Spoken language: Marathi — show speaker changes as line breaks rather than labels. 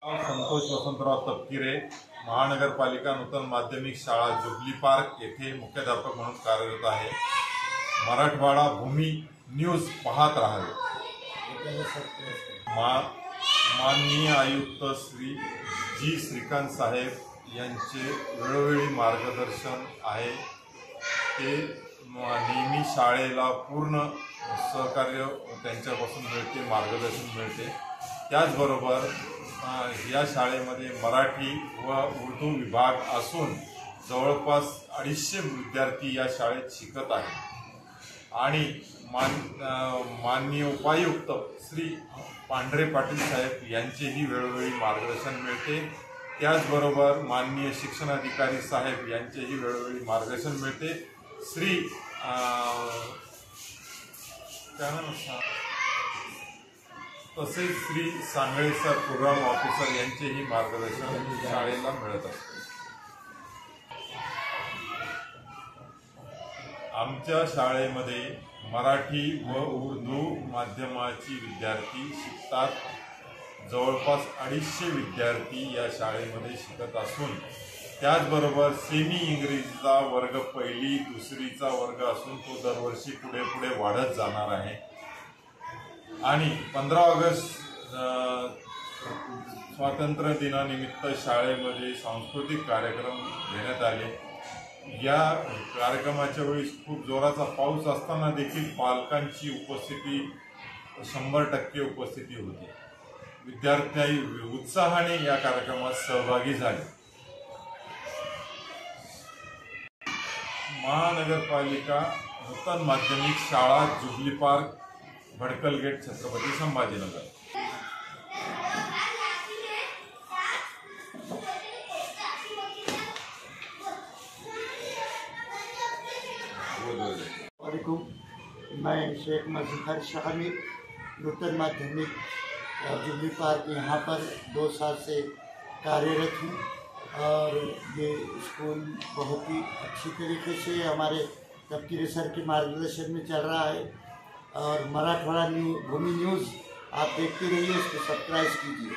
संतोष वसंतराव तपकिरे, महानगरपालिका नूतन माध्यमिक शाळा जुबली पार्क येथे मुख्याध्यापक म्हणून कार्यरत आहे। मराठवाडा भूमी न्यूज पाहत राहावे। माननीय आयुक्त श्री जी श्रीकांत साहेब यांचे वेळोवेळी मार्गदर्शन आहे। ते नेहमी शाळेला पूर्ण सहकार्य त्यांच्यापासून मिळते, मार्गदर्शन मिळते। त्याचबरोबर या शाळेमध्ये मराठी व उर्दू विभाग असून जवळपास 250 विद्यार्थी या शाळेत शिकत आहेत आणि माननीय उपायुक्त श्री पांढरे पाटील साहेब यांचेही वेळोवेळी मार्गदर्शन मिळते। त्याचबरोबर माननीय शिक्षणाधिकारी साहेब यांचेही वेळोवेळी मार्गदर्शन मिळते। श्री तसेच Shri Sangle sir programme officer यांचेही मार्गदर्शन शाळेला मिळत असते। आमच्या शाळेमध्ये मराठी व उर्दू माध्यमाची विद्यार्थी शिकतात। जवळपास 250 विद्यार्थी या शाळेमध्ये शिकत असून त्याचबरोबर सेमी इंग्रजीचा वर्ग पहिली दुसरीचा वर्ग असून तो दरवर्षी पुढे वाढत जाणार आहे। आणि 15 ऑगस्ट स्वातंत्र्य दिनानिमित्त शाळेमध्ये सांस्कृतिक कार्यक्रम घेण्यात आले। या कार्यक्रमाच्या वेळी खूप जोराचा पाऊस असताना देखील पालकांची उपस्थिती 100% उपस्थिती होती। विद्यार्थी उत्साहाने या कार्यक्रमात सहभागी झाले। महानगरपालिका नूतन माध्यमिक शाळा jubilee park, Bhadkal gate, Chhatrapati Sambhajinagar.
मैं शेख मजहर शामिल नूतन माध्यमिक जुबली पार्क यहाँ पर 2 साल से कार्यरत हूँ और ये स्कूल बहुत ही अच्छी तरीके से हमारे तपकिरे सर के मार्गदर्शन में चल रहा है। और मराठवाड़ा भूमि न्यूज़ आप देखते रहिए, उसको सब्सक्राइब कीजिए।